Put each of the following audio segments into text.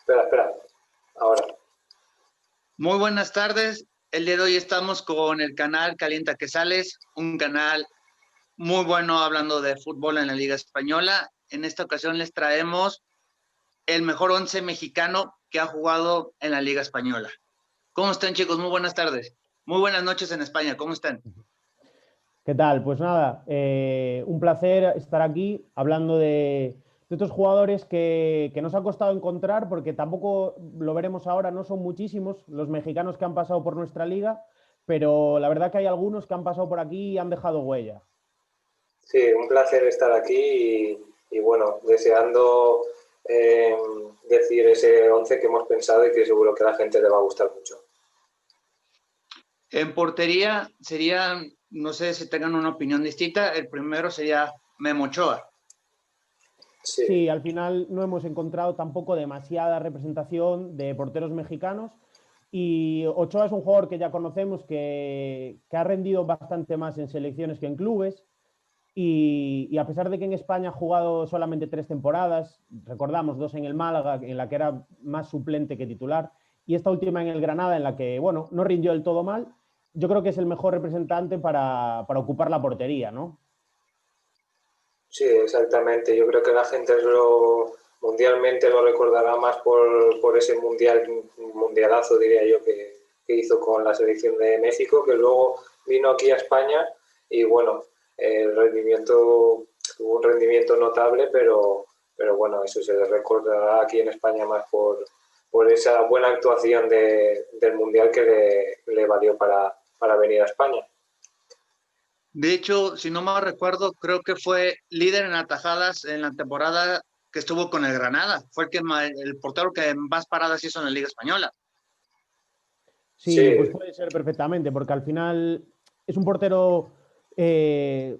Espera. Ahora. Muy buenas tardes. El día de hoy estamos con el canal Calienta que Sales, un canal muy bueno hablando de fútbol en la Liga Española. En esta ocasión les traemos el mejor 11 mexicano que ha jugado en la Liga Española. ¿Cómo están, chicos? Muy buenas tardes. Muy buenas noches en España. ¿Cómo están? ¿Qué tal? Pues nada, un placer estar aquí hablando de estos jugadores que nos ha costado encontrar, porque tampoco lo veremos ahora, no son muchísimos los mexicanos que han pasado por nuestra liga, pero la verdad que hay algunos que han pasado por aquí y han dejado huella. Sí, un placer estar aquí y bueno, deseando decir ese 11 que hemos pensado y que seguro que a la gente le va a gustar mucho. En portería sería, no sé si tengan una opinión distinta, el primero sería Memo Ochoa. Sí, al final no hemos encontrado tampoco demasiada representación de porteros mexicanos y Ochoa es un jugador que ya conocemos que ha rendido bastante más en selecciones que en clubes y a pesar de que en España ha jugado solamente 3 temporadas, recordamos 2 en el Málaga, en la que era más suplente que titular, y esta última en el Granada, en la que, bueno, no rindió del todo mal, yo creo que es el mejor representante para ocupar la portería, ¿no? Sí, exactamente. Yo creo que la gente mundialmente lo recordará más por ese mundialazo, diría yo, que hizo con la selección de México, que luego vino aquí a España y bueno, tuvo un rendimiento notable, pero bueno, eso se le recordará aquí en España más por esa buena actuación del Mundial que le valió para venir a España. De hecho, si no mal recuerdo, creo que fue líder en atajadas en la temporada que estuvo con el Granada. Fue el portero que más paradas hizo en la Liga Española. Sí, pues puede ser perfectamente, porque al final es un portero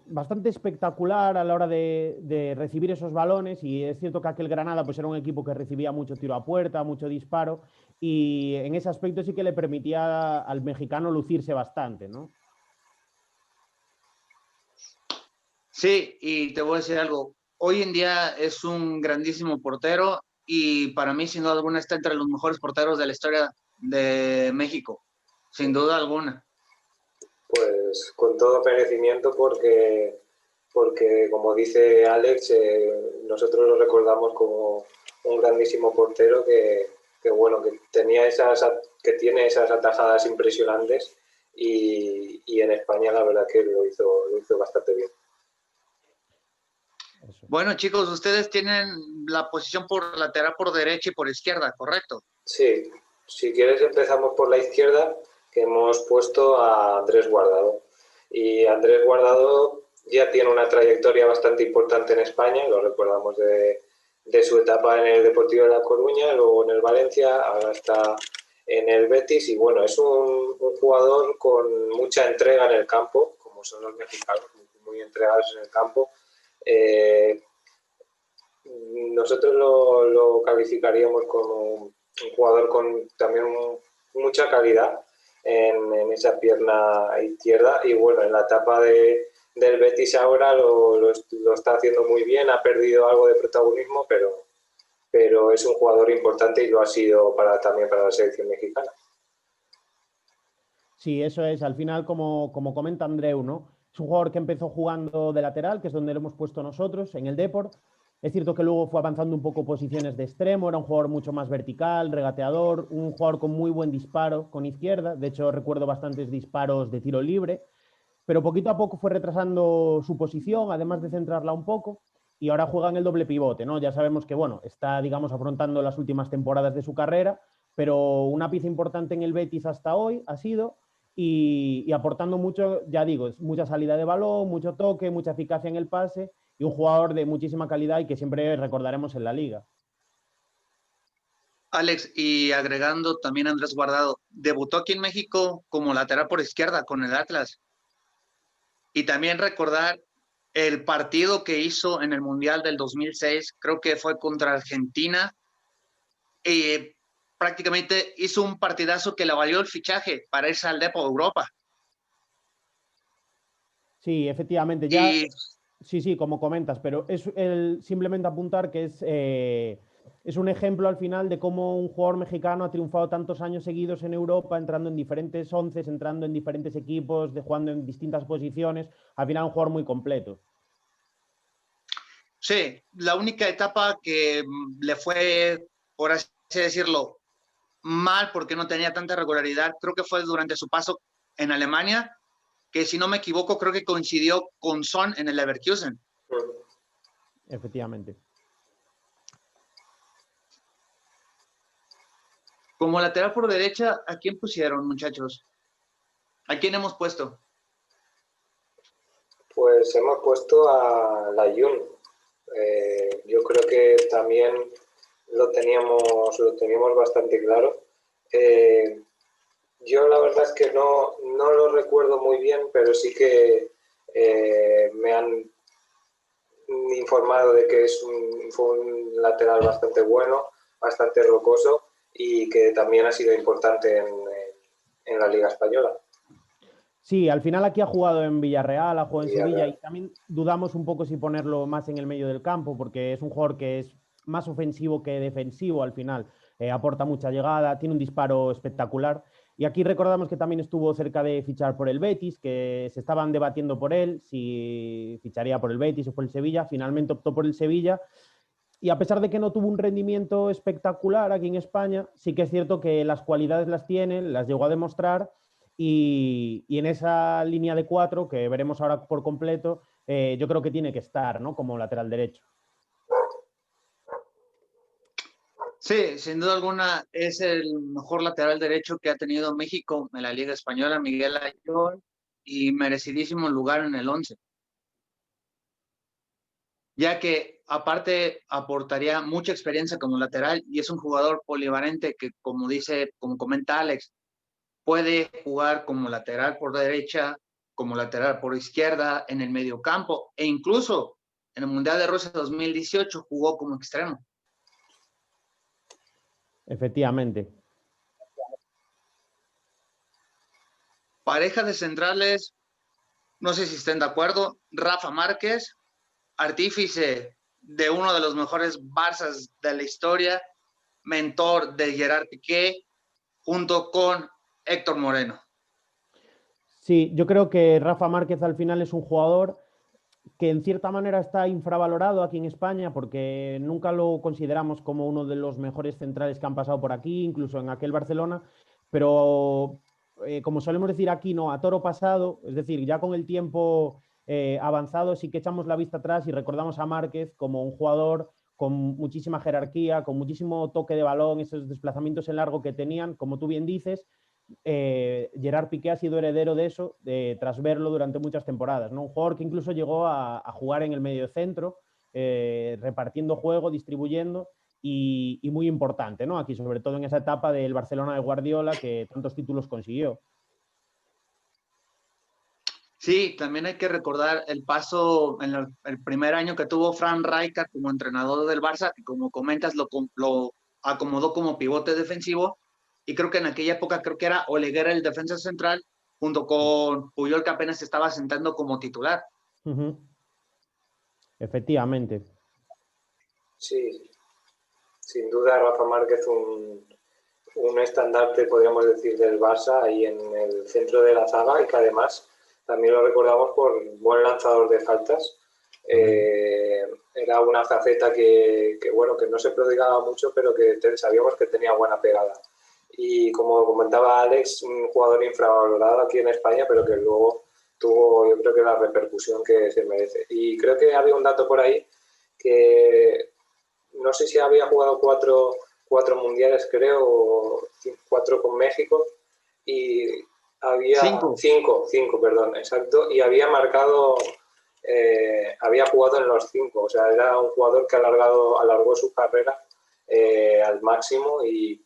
bastante espectacular a la hora de recibir esos balones y es cierto que aquel Granada pues era un equipo que recibía mucho tiro a puerta, mucho disparo y en ese aspecto sí que le permitía al mexicano lucirse bastante, ¿no? Sí, y te voy a decir algo. Hoy en día es un grandísimo portero y para mí, sin duda alguna, está entre los mejores porteros de la historia de México. Sin duda alguna. Pues con todo merecimiento porque como dice Alex, nosotros lo recordamos como un grandísimo portero que bueno, que tiene esas atajadas impresionantes y en España la verdad que lo hizo bastante bien. Eso. Bueno, chicos, ustedes tienen la posición por lateral por derecha y por izquierda, ¿correcto? Sí, si quieres empezamos por la izquierda, que hemos puesto a Andrés Guardado. Y Andrés Guardado ya tiene una trayectoria bastante importante en España, lo recordamos de su etapa en el Deportivo de La Coruña, luego en el Valencia, ahora está en el Betis y bueno, es un jugador con mucha entrega en el campo, como son los mexicanos, muy entregados en el campo. Nosotros lo calificaríamos como un jugador con también mucha calidad en esa pierna izquierda y bueno, en la etapa del Betis ahora lo está haciendo muy bien, ha perdido algo de protagonismo, pero es un jugador importante y lo ha sido también para la selección mexicana. Sí, eso es. Al final, como comenta Andreu, ¿no? Es un jugador que empezó jugando de lateral, que es donde lo hemos puesto nosotros, en el Depor. Es cierto que luego fue avanzando un poco posiciones de extremo, era un jugador mucho más vertical, regateador, un jugador con muy buen disparo con izquierda. De hecho, recuerdo bastantes disparos de tiro libre, pero poquito a poco fue retrasando su posición, además de centrarla un poco, y ahora juega en el doble pivote, ¿no? Ya sabemos que, bueno, está, digamos, afrontando las últimas temporadas de su carrera, pero una pieza importante en el Betis hasta hoy ha sido y aportando mucho, ya digo, mucha salida de balón, mucho toque, mucha eficacia en el pase y un jugador de muchísima calidad y que siempre recordaremos en la liga. Alex, y agregando también a Andrés Guardado, debutó aquí en México como lateral por izquierda con el Atlas. Y también recordar el partido que hizo en el Mundial del 2006, creo que fue contra Argentina, y prácticamente hizo un partidazo que le valió el fichaje para irse al Depor Europa. Sí, efectivamente, ya... Sí, como comentas, pero es simplemente apuntar que es es un ejemplo al final de cómo un jugador mexicano ha triunfado tantos años seguidos en Europa, entrando en diferentes onces, entrando en diferentes equipos, jugando en distintas posiciones. Al final un jugador muy completo. Sí, la única etapa que le fue, por así decirlo, mal porque no tenía tanta regularidad, creo que fue durante su paso en Alemania, que si no me equivoco, creo que coincidió con Son en el Leverkusen. Efectivamente. Como lateral por derecha, ¿a quién pusieron, muchachos? ¿A quién hemos puesto? Pues hemos puesto a Layún. Yo creo que también lo teníamos bastante claro. Yo la verdad es que no lo recuerdo muy bien, pero sí que me han informado de que fue un lateral bastante bueno, bastante rocoso y que también ha sido importante en la Liga Española. Sí, al final aquí ha jugado en Villarreal, ha jugado en Sevilla y también dudamos un poco si ponerlo más en el medio del campo porque es un jugador que es más ofensivo que defensivo al final. Aporta mucha llegada, tiene un disparo espectacular. Y aquí recordamos que también estuvo cerca de fichar por el Betis, que se estaban debatiendo por él, si ficharía por el Betis o por el Sevilla. Finalmente optó por el Sevilla. Y a pesar de que no tuvo un rendimiento espectacular aquí en España, sí que es cierto que las cualidades las tiene, las llegó a demostrar y en esa línea de 4, que veremos ahora por completo, yo creo que tiene que estar, ¿no? Como lateral derecho. Sí, sin duda alguna es el mejor lateral derecho que ha tenido México en la Liga Española, Miguel Ayón, y merecidísimo lugar en el 11. Ya que aparte aportaría mucha experiencia como lateral y es un jugador polivalente que, como comenta Alex, puede jugar como lateral por derecha, como lateral por izquierda, en el medio campo e incluso en el Mundial de Rusia 2018 jugó como extremo. Efectivamente. Pareja de centrales, no sé si estén de acuerdo, Rafa Márquez, artífice de uno de los mejores Barças de la historia, mentor de Gerard Piqué, junto con Héctor Moreno. Sí, yo creo que Rafa Márquez al final es un jugador que en cierta manera está infravalorado aquí en España porque nunca lo consideramos como uno de los mejores centrales que han pasado por aquí, incluso en aquel Barcelona, pero como solemos decir aquí, no, a toro pasado, es decir, ya con el tiempo avanzado sí que echamos la vista atrás y recordamos a Márquez como un jugador con muchísima jerarquía, con muchísimo toque de balón, esos desplazamientos en largo que tenían, como tú bien dices. Gerard Piqué ha sido heredero de eso tras verlo durante muchas temporadas, ¿no? Un jugador que incluso llegó a jugar en el medio centro, repartiendo juego, distribuyendo y muy importante, ¿no? Aquí, sobre todo en esa etapa del Barcelona de Guardiola que tantos títulos consiguió. Sí, también hay que recordar el paso en el primer año que tuvo Frank Rijkaard como entrenador del Barça, que como comentas lo acomodó como pivote defensivo, y creo que en aquella época creo que era Oleguer el defensa central, junto con Puyol que apenas se estaba sentando como titular. Efectivamente. Sí, sin duda Rafa Márquez un estandarte, podríamos decir, del Barça ahí en el centro de la zaga y que además también lo recordamos por buen lanzador de faltas. Era una faceta que no se prodigaba mucho, pero que sabíamos que tenía buena pegada. Y como comentaba Alex, un jugador infravalorado aquí en España, pero que luego tuvo, yo creo que la repercusión que se merece. Y creo que había un dato por ahí que no sé si había jugado cuatro mundiales, creo, 4 con México, y había cinco, perdón, exacto, y había marcado, había jugado en los 5, o sea, era un jugador que alargó su carrera al máximo y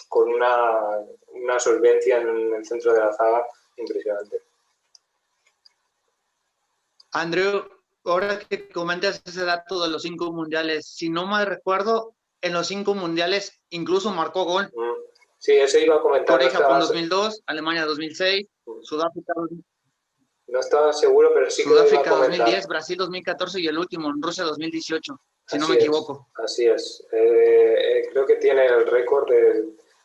con una solvencia en el centro de la zaga impresionante. Andrew, ahora que comentas ese dato de los 5 mundiales, si no mal recuerdo, en los 5 mundiales incluso marcó gol. Sí, ese iba a comentar. Corea-Japón 2002, Alemania 2006, Sudáfrica 2000. No estaba seguro, pero sí que Sudáfrica lo iba a comentar. 2010, Brasil 2014 y el último en Rusia 2018. si no me equivoco. Así es. Creo que tiene el récord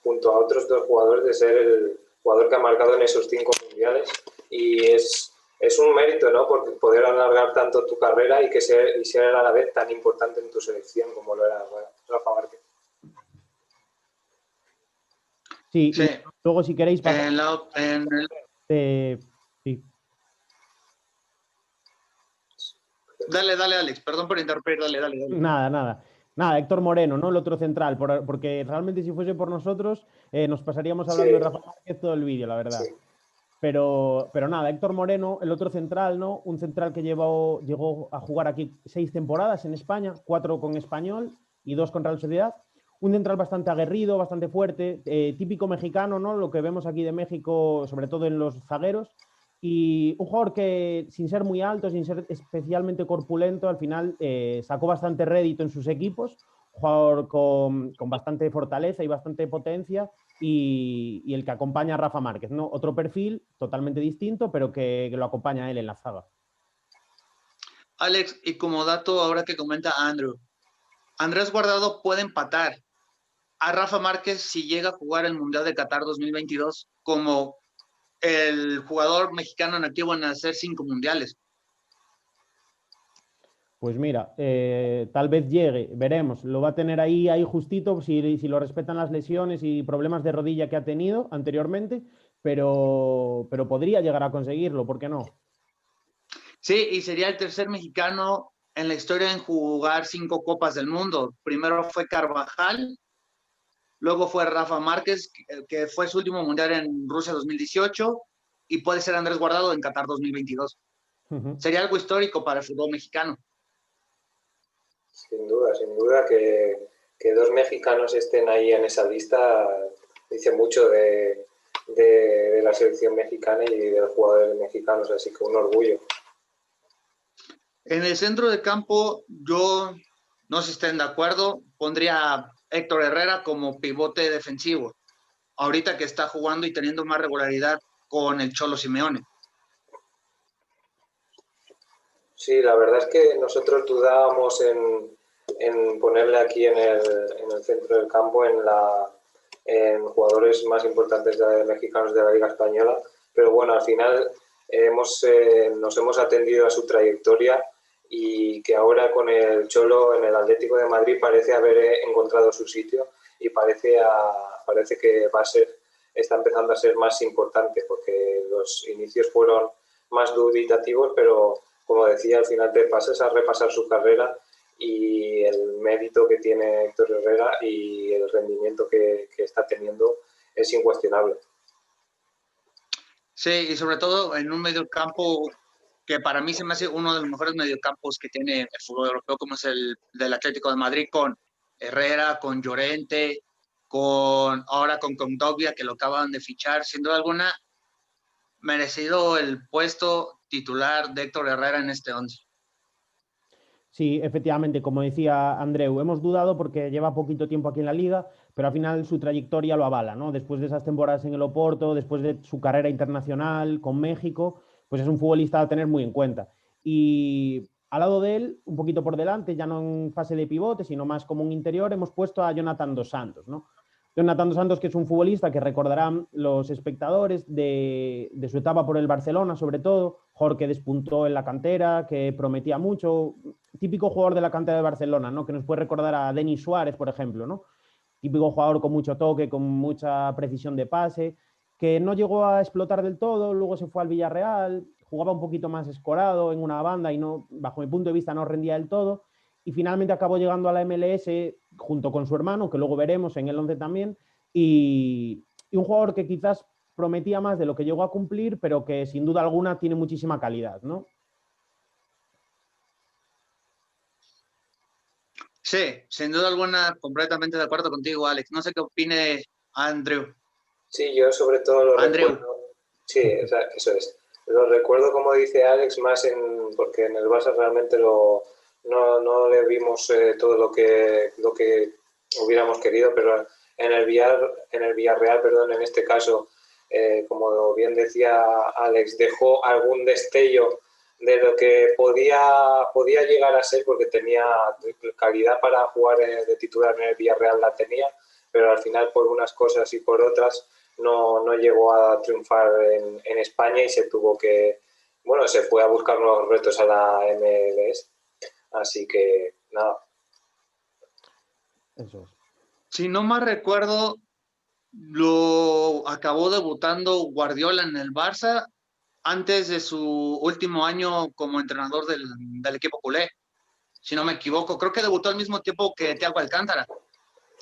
junto a otros 2 jugadores de ser el jugador que ha marcado en esos 5 mundiales, y es un mérito, ¿no? Porque poder alargar tanto tu carrera y ser a la vez tan importante en tu selección como lo era Rafa Márquez. Sí, Sí. y luego si queréis pasar... sí. Dale, Alex, perdón por interrumpir, dale. Nada, Héctor Moreno, ¿no? El otro central, porque realmente si fuese por nosotros nos pasaríamos hablando de Rafa Márquez todo el vídeo, la verdad. Sí. Pero nada, Héctor Moreno, el otro central, ¿no? Un central que llegó a jugar aquí 6 temporadas en España, 4 con Español y 2 con Real Sociedad. Un central bastante aguerrido, bastante fuerte, típico mexicano, ¿no? Lo que vemos aquí de México, sobre todo en los zagueros. Y un jugador que, sin ser muy alto, sin ser especialmente corpulento, al final sacó bastante rédito en sus equipos. Un jugador con bastante fortaleza y bastante potencia, y el que acompaña a Rafa Márquez, ¿no? Otro perfil totalmente distinto, pero que lo acompaña a él en la zaga. Alex, y como dato ahora que comenta Andrew, Andrés Guardado puede empatar a Rafa Márquez si llega a jugar el Mundial de Qatar 2022 como el jugador mexicano en activo en hacer 5 mundiales. Pues mira, tal vez llegue, veremos. Lo va a tener ahí justito si lo respetan las lesiones y problemas de rodilla que ha tenido anteriormente, pero podría llegar a conseguirlo, ¿por qué no? Sí, y sería el tercer mexicano en la historia en jugar 5 Copas del Mundo. Primero fue Carvajal, luego fue Rafa Márquez, que fue su último mundial en Rusia 2018, y puede ser Andrés Guardado en Qatar 2022. Sería algo histórico para el fútbol mexicano. Sin duda que 2 mexicanos estén ahí en esa lista dice mucho de la selección mexicana y de los jugadores mexicanos, así que un orgullo. En el centro de campo, yo no sé si estén de acuerdo, pondría a Héctor Herrera como pivote defensivo, ahorita que está jugando y teniendo más regularidad con el Cholo Simeone. Sí, la verdad es que nosotros dudábamos en ponerle aquí en el centro del campo en jugadores más importantes mexicanos de la Liga Española, pero bueno, al final nos hemos atendido a su trayectoria, y que ahora con el Cholo en el Atlético de Madrid parece haber encontrado su sitio, y parece que está empezando a ser más importante, porque los inicios fueron más dubitativos, pero como decía, al final te pasas a repasar su carrera y el mérito que tiene Héctor Herrera y el rendimiento que está teniendo es incuestionable. Sí, y sobre todo en un mediocampo que para mí se me hace uno de los mejores mediocampos que tiene el fútbol europeo, como es el del Atlético de Madrid, con Herrera, con Llorente, ahora con Kondogbia, que lo acaban de fichar. Sin duda alguna, merecido el puesto titular de Héctor Herrera en este 11. Sí, efectivamente, como decía Andreu, hemos dudado porque lleva poquito tiempo aquí en la Liga, pero al final su trayectoria lo avala, ¿no? Después de esas temporadas en el Oporto, después de su carrera internacional con México, pues es un futbolista a tener muy en cuenta. Y al lado de él, un poquito por delante, ya no en fase de pivote, sino más como un interior, hemos puesto a Jonathan Dos Santos, ¿no? Jonathan Dos Santos, que es un futbolista que recordarán los espectadores de su etapa por el Barcelona, sobre todo, jugador que despuntó en la cantera, que prometía mucho, típico jugador de la cantera de Barcelona, ¿no? Que nos puede recordar a Denis Suárez, por ejemplo, ¿no? Típico jugador con mucho toque, con mucha precisión de pase, que no llegó a explotar del todo, luego se fue al Villarreal, jugaba un poquito más escorado en una banda y no, bajo mi punto de vista, no rendía del todo, y finalmente acabó llegando a la MLS junto con su hermano, que luego veremos en el 11 también, y un jugador que quizás prometía más de lo que llegó a cumplir, pero que sin duda alguna tiene muchísima calidad, ¿no? Sí, sin duda alguna, completamente de acuerdo contigo, Alex. No sé qué opine Andrew. Sí, yo sobre todo lo recuerdo. Sí, eso es. Lo recuerdo, como dice Alex, más porque en el Barça realmente no le vimos todo lo que hubiéramos querido, pero en el Villarreal, perdón, en este caso, como bien decía Alex, dejó algún destello de lo que podía llegar a ser, porque tenía calidad para jugar de titular en el Villarreal, la tenía, pero al final por unas cosas y por otras no llegó a triunfar en España y se tuvo que, bueno, se fue a buscar nuevos retos a la MLS, así que nada. Eso es. Si no mal recuerdo, lo acabó debutando Guardiola en el Barça antes de su último año como entrenador del equipo culé. Si no me equivoco, creo que debutó al mismo tiempo que Thiago Alcántara.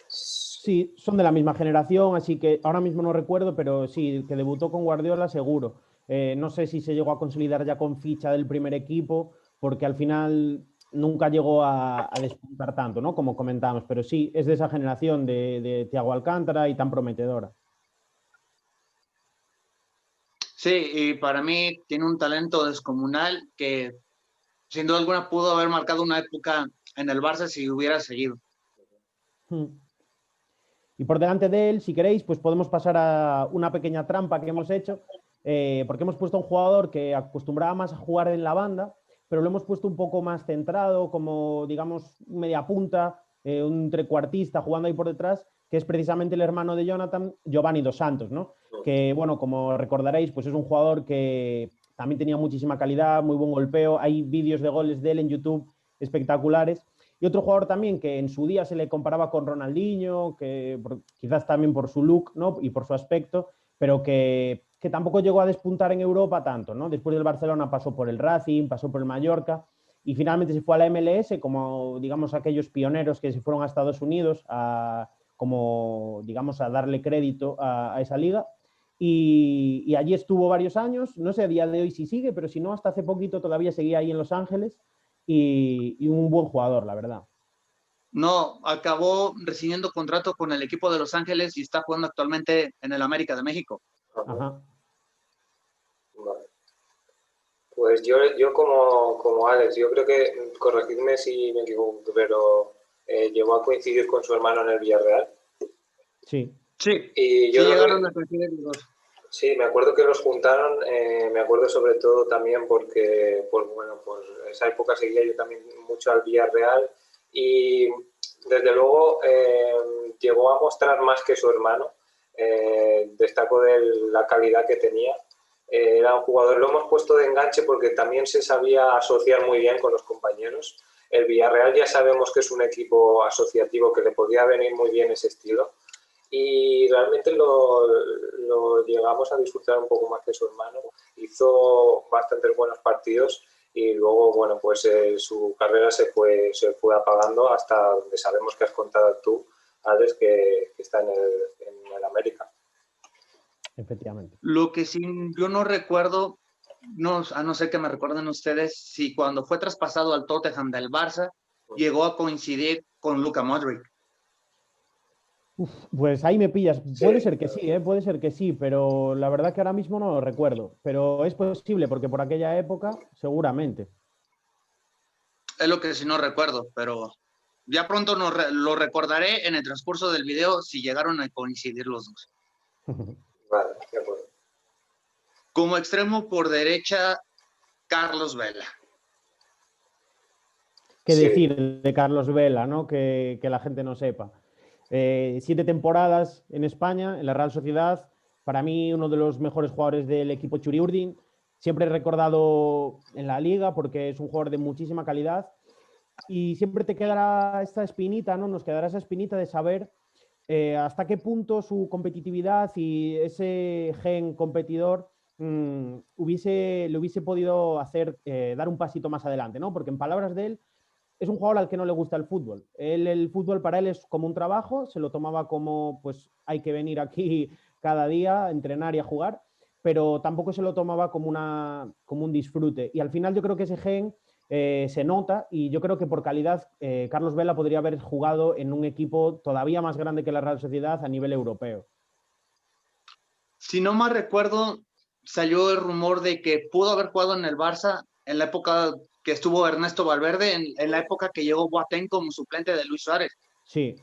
Sí, son de la misma generación, así que ahora mismo no recuerdo, pero sí, que debutó con Guardiola seguro. No sé si se llegó a consolidar ya con ficha del primer equipo, porque al final nunca llegó a despuntar tanto, ¿no? Como comentábamos, pero sí, es de esa generación de Thiago Alcántara y tan prometedora. Sí, y para mí tiene un talento descomunal que sin duda alguna pudo haber marcado una época en el Barça si hubiera seguido. Y por delante de él, si queréis, pues podemos pasar a una pequeña trampa que hemos hecho, porque hemos puesto a un jugador que acostumbraba más a jugar en la banda, pero lo hemos puesto un poco más centrado, como digamos media punta, un trecuartista jugando ahí por detrás, que es precisamente el hermano de Jonathan, Giovanni Dos Santos, ¿no? Que, bueno, como recordaréis, pues es un jugador que también tenía muchísima calidad, muy buen golpeo, hay vídeos de goles de él en YouTube espectaculares. Y otro jugador también que en su día se le comparaba con Ronaldinho, que quizás también por su look, ¿no? Y por su aspecto, pero que tampoco llegó a despuntar en Europa tanto, ¿no? Después del Barcelona pasó por el Racing, pasó por el Mallorca y finalmente se fue a la MLS como, digamos, aquellos pioneros que se fueron a Estados Unidos como, digamos, a darle crédito a esa liga. Y allí estuvo varios años, no sé a día de hoy si sigue, pero si no, hasta hace poquito todavía seguía ahí en Los Ángeles y un buen jugador, la verdad. No, acabó rescindiendo contrato con el equipo de Los Ángeles y está jugando actualmente en el América de México. Ajá. Vale. Pues yo como Alex, yo creo que, corregidme si me equivoco, pero llegó a coincidir con su hermano en el Villarreal. Sí. Sí, Y sí yo llegaron a coincidir los dos. Sí, me acuerdo que los juntaron, me acuerdo sobre todo también porque, pues bueno, pues esa época seguía yo también mucho al Villarreal y desde luego llegó a mostrar más que su hermano, destacó de la calidad que tenía, era un jugador, lo hemos puesto de enganche porque también se sabía asociar muy bien con los compañeros. El Villarreal ya sabemos que es un equipo asociativo que le podía venir muy bien ese estilo y realmente lo llegamos a disfrutar un poco más que su hermano. Hizo bastantes buenos partidos y luego, bueno, pues su carrera se fue apagando hasta donde sabemos que has contado tú, Alex, que está en el América. Efectivamente. Lo que sí, yo no recuerdo, a no ser que me recuerden ustedes, si cuando fue traspasado al Tottenham del Barça, llegó a coincidir con Luka Modric. Pues ahí me pillas. Sí. Puede ser que sí, puede ser que sí, pero la verdad que ahora mismo no lo recuerdo. Pero es posible, porque por aquella época, seguramente. Es lo que sí no recuerdo, pero ya pronto lo recordaré en el transcurso del video si llegaron a coincidir los dos. Vale, de acuerdo. Como extremo por derecha, Carlos Vela. ¿Qué Sí. decir de Carlos Vela, ¿no? Que la gente no sepa? 7 temporadas en España, en la Real Sociedad. Para mí, uno de los mejores jugadores del equipo Churiurdin. Siempre recordado en la liga porque es un jugador de muchísima calidad. Y siempre te quedará esta espinita, ¿no? Nos quedará esa espinita de saber hasta qué punto su competitividad y ese gen competidor le hubiese podido hacer dar un pasito más adelante, ¿no? Porque en palabras de él, es un jugador al que no le gusta el fútbol. El fútbol para él es como un trabajo, se lo tomaba como, pues hay que venir aquí cada día a entrenar y a jugar, pero tampoco se lo tomaba como un disfrute. Y al final yo creo que ese gen se nota y yo creo que por calidad Carlos Vela podría haber jugado en un equipo todavía más grande que la Real Sociedad a nivel europeo. Si no mal recuerdo, salió el rumor de que pudo haber jugado en el Barça en la época que estuvo Ernesto Valverde, en la época que llegó Boateng como suplente de Luis Suárez. Sí.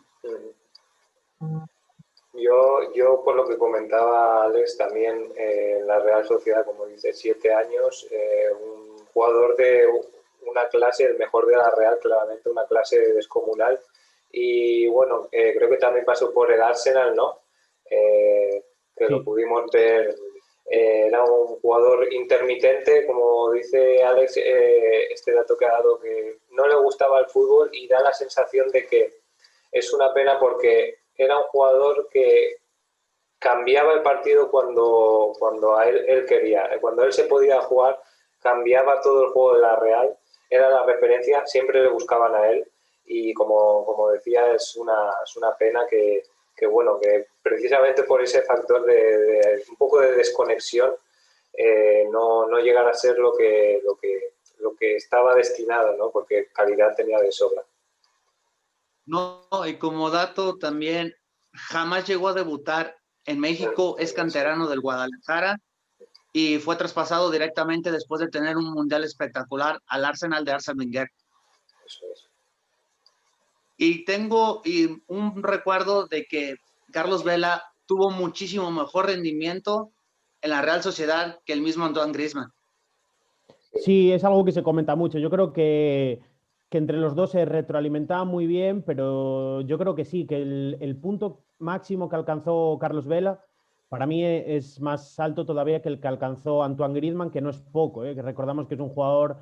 Yo por lo que comentaba Alex, también en la Real Sociedad, como dice, 7 años, un jugador de una clase, el mejor de la Real, claramente una clase descomunal. Y bueno, creo que también pasó por el Arsenal, ¿no? Que Sí. lo pudimos ver. Era un jugador intermitente, como dice Alex, este dato que ha dado, que no le gustaba el fútbol, y da la sensación de que es una pena porque era un jugador que cambiaba el partido cuando a él quería. Cuando él se podía jugar, cambiaba todo el juego de la Real, era la referencia, siempre le buscaban a él, y como decía, es una pena bueno, que precisamente por ese factor de un poco de desconexión, no llegar a ser lo que estaba destinado, ¿no? Porque calidad tenía de sobra. No, y como dato también, jamás llegó a debutar en México, es canterano del Guadalajara y fue traspasado directamente después de tener un mundial espectacular al Arsenal de Arsène Wenger. Eso es. Y tengo un recuerdo de que Carlos Vela tuvo muchísimo mejor rendimiento en la Real Sociedad que el mismo Antoine Griezmann. Sí, es algo que se comenta mucho. Yo creo que entre los dos se retroalimentaban muy bien, pero yo creo que sí, que el punto máximo que alcanzó Carlos Vela para mí es más alto todavía que el que alcanzó Antoine Griezmann, que no es poco, que recordamos que es un jugador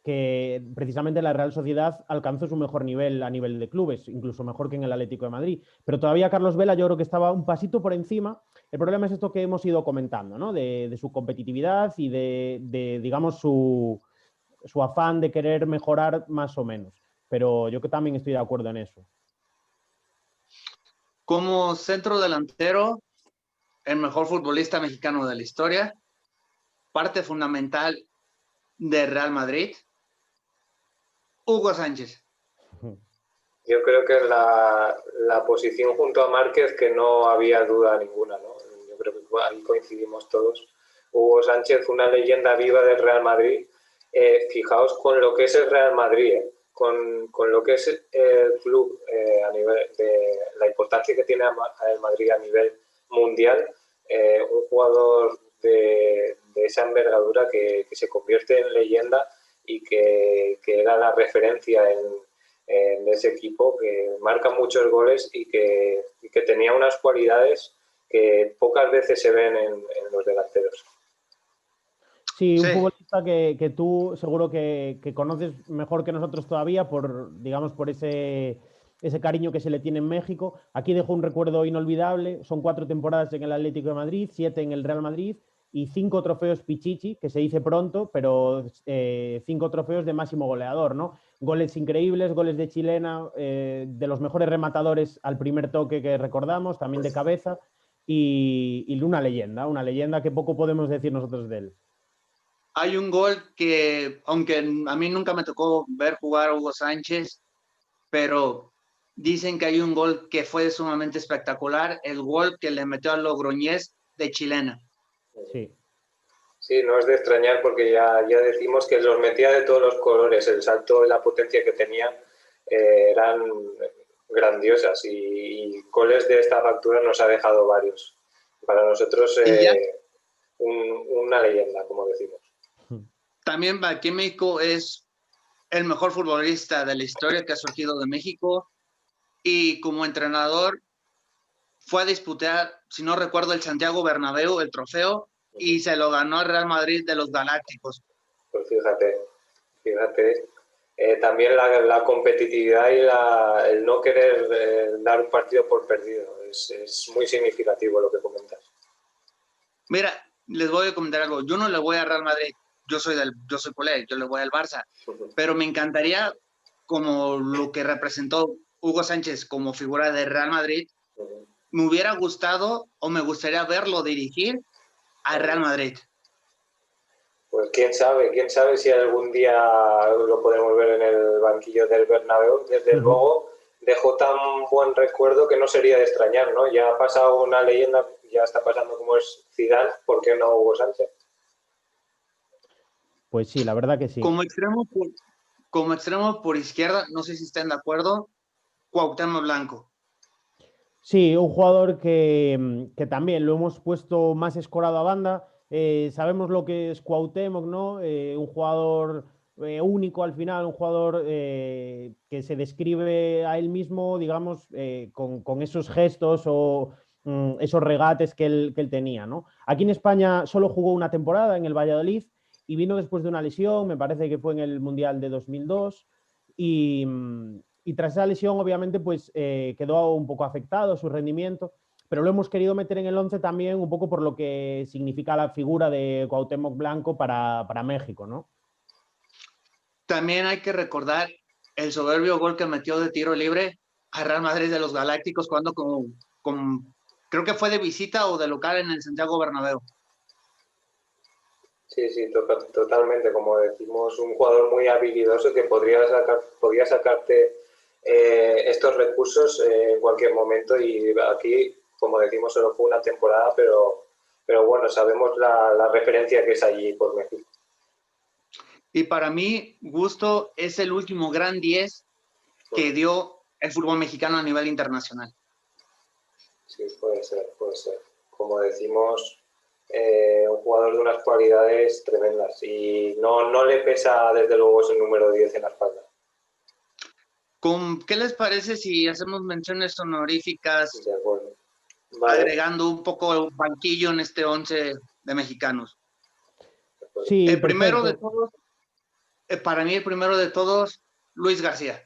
que precisamente en la Real Sociedad alcanzó su mejor nivel a nivel de clubes, incluso mejor que en el Atlético de Madrid. Pero todavía Carlos Vela yo creo que estaba un pasito por encima. El problema es esto que hemos ido comentando, ¿no? De su competitividad y digamos, su afán de querer mejorar más o menos. Pero yo que también estoy de acuerdo en eso. Como centro delantero, el mejor futbolista mexicano de la historia, parte fundamental de Real Madrid, Hugo Sánchez. Yo creo que la posición junto a Márquez, que no había duda ninguna, ¿no? Yo creo que ahí coincidimos todos. Hugo Sánchez, una leyenda viva del Real Madrid. Fijaos con lo que es el Real Madrid, con lo que es el club a nivel de la importancia que tiene el Madrid a nivel mundial. Un jugador de esa envergadura que se convierte en leyenda y que era la referencia en ese equipo, que marca muchos goles y que tenía unas cualidades que pocas veces se ven en los delanteros. Sí, un Sí, futbolista que tú seguro que conoces mejor que nosotros todavía digamos, por ese cariño que se le tiene en México. Aquí dejó un recuerdo inolvidable. Son 4 temporadas en el Atlético de Madrid, 7 en el Real Madrid y 5 trofeos Pichichi, que se dice pronto, pero 5 trofeos de máximo goleador, ¿no? Goles increíbles, goles de chilena, de los mejores rematadores al primer toque que recordamos, también de cabeza, y una leyenda que poco podemos decir nosotros de él. hay un gol que, aunque a mí nunca me tocó ver jugar a Hugo Sánchez, pero dicen que hay un gol que fue sumamente espectacular, el gol que le metió a Logroñés de chilena. Sí. Sí, no es de extrañar porque ya decimos que los metía de todos los colores. El salto y la potencia que tenía eran grandiosas, y goles de esta factura nos ha dejado varios. Para nosotros Y ya una leyenda, como decimos. también aquí en México es el mejor futbolista de la historia que ha surgido de México y como entrenador fue a disputar, si no recuerdo, el Santiago Bernabéu, el trofeo, y se lo ganó al Real Madrid de los Galácticos. Pues fíjate. También la competitividad y el no querer dar un partido por perdido. Es muy significativo lo que comentas. Mira, les voy a comentar algo. Yo no le voy a Real Madrid. Yo soy culé, yo le voy al Barça. Pero me encantaría, como lo que representó Hugo Sánchez como figura de Real Madrid, me hubiera gustado o me gustaría verlo dirigir al Real Madrid. Pues quién sabe si algún día lo podemos ver en el banquillo del Bernabéu. Desde luego dejó tan buen recuerdo que no sería de extrañar, ¿no? Ya ha pasado una leyenda, ya está pasando como es Zidane, ¿por qué no Hugo Sánchez? Pues sí, la verdad que sí. Como extremo por izquierda, no sé si están de acuerdo, Cuauhtémoc Blanco. Sí, un jugador que también lo hemos puesto más escorado a banda. sabemos lo que es Cuauhtémoc, ¿no? Un jugador único al final, un jugador que se describe a él mismo, digamos, con esos gestos o esos regates que él tenía, ¿no? Aquí en España solo jugó una temporada en el Valladolid y vino después de una lesión, me parece que fue en el Mundial de 2002, y tras esa lesión obviamente pues quedó un poco afectado su rendimiento, pero lo hemos querido meter en el 11 también un poco por lo que significa la figura de Cuauhtémoc Blanco para México, ¿no? También hay que recordar el soberbio gol que metió de tiro libre a Real Madrid de los Galácticos cuando creo que fue de visita o de local en el Santiago Bernabéu. Sí, sí, totalmente. Como decimos, un jugador muy habilidoso que podría sacarte estos recursos en cualquier momento, y aquí, como decimos, solo fue una temporada, pero bueno, sabemos la referencia que es allí por México. Y para mí, Gusto es el último gran 10 que dio el fútbol mexicano a nivel internacional. Sí, puede ser, puede ser. Como decimos, un jugador de unas cualidades tremendas y no le pesa desde luego ese número 10 en la espalda. ¿Qué les parece si hacemos menciones honoríficas, De acuerdo. Vale. agregando un poco el banquillo en este 11 de mexicanos? Sí, el primero perfecto. de todos, para mí el primero de todos, Luis García,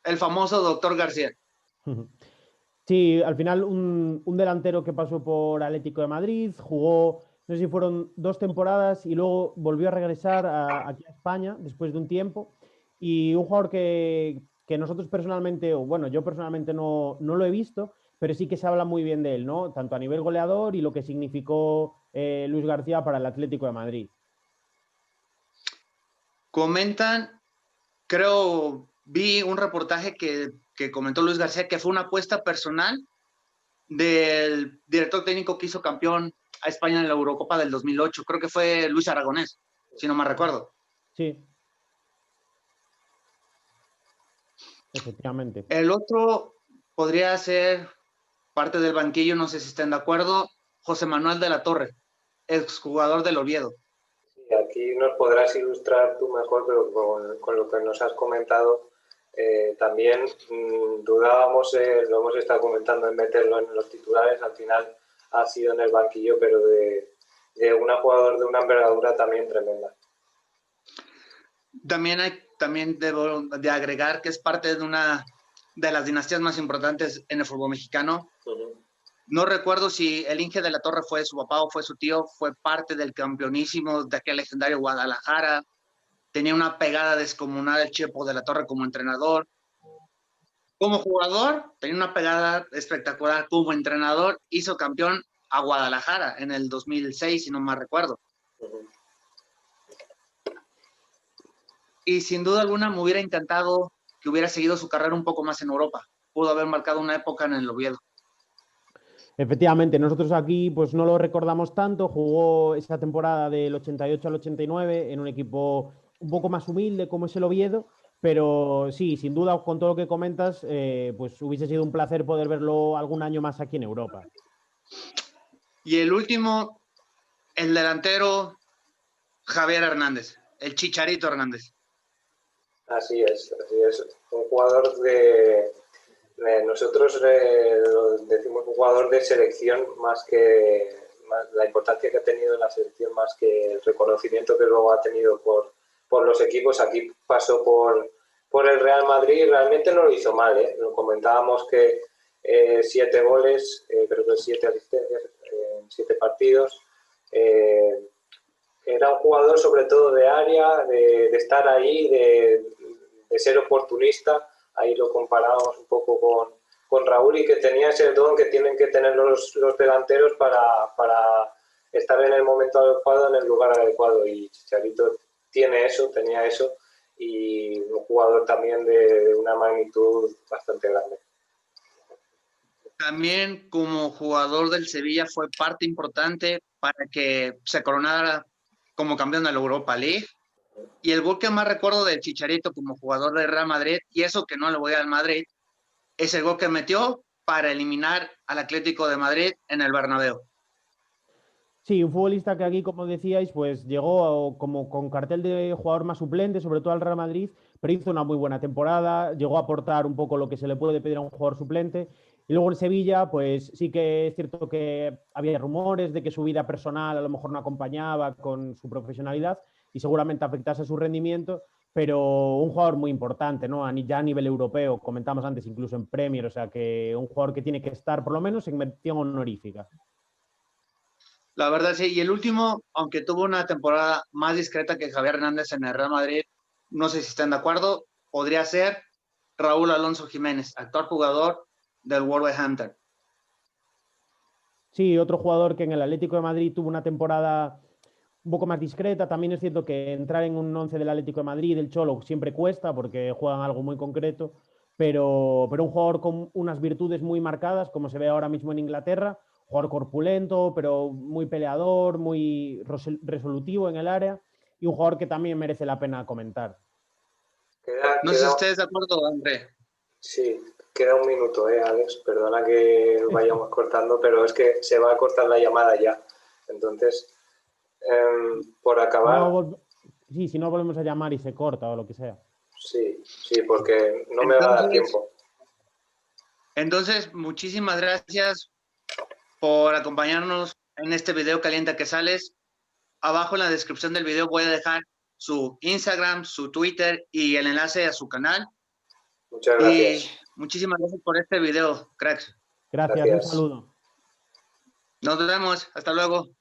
el famoso doctor García. Sí, al final un delantero que pasó por Atlético de Madrid, jugó, no sé si fueron 2 temporadas y luego volvió a regresar aquí a España después de un tiempo. Y un jugador que nosotros personalmente, o bueno, yo personalmente no lo he visto, pero sí que se habla muy bien de él, ¿no? Tanto a nivel goleador y lo que significó Luis García para el Atlético de Madrid. Comentan, creo, vi un reportaje que comentó Luis García que fue una apuesta personal del director técnico que hizo campeón a España en la Eurocopa del 2008. Creo que fue Luis Aragonés, si no me recuerdo. Sí, efectivamente. El otro podría ser parte del banquillo, no sé si estén de acuerdo, José Manuel de la Torre, exjugador del Oviedo. Sí, aquí nos podrás ilustrar tú mejor, pero con lo que nos has comentado, también dudábamos, lo hemos estado comentando en meterlo en los titulares, al final ha sido en el banquillo, pero de un jugador de una envergadura también tremenda. También debo de agregar que es parte de una de las dinastías más importantes en el fútbol mexicano. No recuerdo si el Inge de la Torre fue su papá o fue su tío, fue parte del campeonísimo de aquel legendario Guadalajara. Tenía una pegada descomunal el Chepo de la Torre como entrenador. Como jugador, tenía una pegada espectacular. Como entrenador, hizo campeón a Guadalajara en el 2006, si no me recuerdo. Y sin duda alguna me hubiera encantado que hubiera seguido su carrera un poco más en Europa. Pudo haber marcado una época en el Oviedo. Efectivamente, nosotros aquí pues no lo recordamos tanto, jugó esa temporada del 88 al 89 en un equipo un poco más humilde como es el Oviedo, pero sí, sin duda con todo lo que comentas, pues hubiese sido un placer poder verlo algún año más aquí en Europa. Y el último, el delantero Javier Hernández, el Chicharito Hernández. Así es, un jugador nosotros decimos un jugador de selección más que la importancia que ha tenido en la selección, más que el reconocimiento que luego ha tenido por los equipos. Aquí pasó por el Real Madrid y realmente no lo hizo mal, ¿eh? Lo comentábamos que 7 goles, creo que 7 asistencias en 7 partidos. Era un jugador sobre todo de área, de estar ahí, de ser oportunista. Ahí lo comparábamos un poco con Raúl, y que tenía ese don que tienen que tener los delanteros para estar en el momento adecuado, en el lugar adecuado. Y Chicharito tenía eso, y un jugador también de una magnitud bastante grande. También como jugador del Sevilla fue parte importante para que se coronara como campeón de la Europa League. Y el gol que más recuerdo del Chicharito como jugador del Real Madrid, y eso que no le voy al Madrid, es el gol que metió para eliminar al Atlético de Madrid en el Bernabéu. Sí, un futbolista que aquí, como decíais, pues llegó como con cartel de jugador más suplente, sobre todo al Real Madrid, pero hizo una muy buena temporada, llegó a aportar un poco lo que se le puede pedir a un jugador suplente. Y luego en Sevilla, pues sí que es cierto que había rumores de que su vida personal a lo mejor no acompañaba con su profesionalidad y seguramente afectase su rendimiento, pero un jugador muy importante, ¿no? Ya a nivel europeo, comentamos antes, incluso en Premier, o sea que un jugador que tiene que estar por lo menos en mención honorífica. La verdad, sí. Y el último, aunque tuvo una temporada más discreta que Javier Hernández en el Real Madrid, no sé si están de acuerdo, podría ser Raúl Alonso Jiménez, actual jugador del Wolverhampton. Sí, otro jugador que en el Atlético de Madrid tuvo una temporada un poco más discreta. También es cierto que entrar en un 11 del Atlético de Madrid, del Cholo, siempre cuesta porque juegan algo muy concreto, pero un jugador con unas virtudes muy marcadas, como se ve ahora mismo en Inglaterra, jugador corpulento, pero muy peleador, muy resolutivo en el área y un jugador que también merece la pena comentar. No sé si ustedes de acuerdo, André. Sí, queda un minuto, Alex. Perdona que vayamos cortando, pero es que se va a cortar la llamada ya. Entonces, por acabar... No, sí, si no volvemos a llamar y se corta o lo que sea. Sí, sí, porque no me va a dar tiempo. Entonces, muchísimas gracias por acompañarnos en este video caliente que sales. Abajo en la descripción del video voy a dejar su Instagram, su Twitter y el enlace a su canal. Muchas gracias. Y muchísimas gracias por este video, cracks. Gracias, un Gracias. saludo. Nos vemos, hasta luego.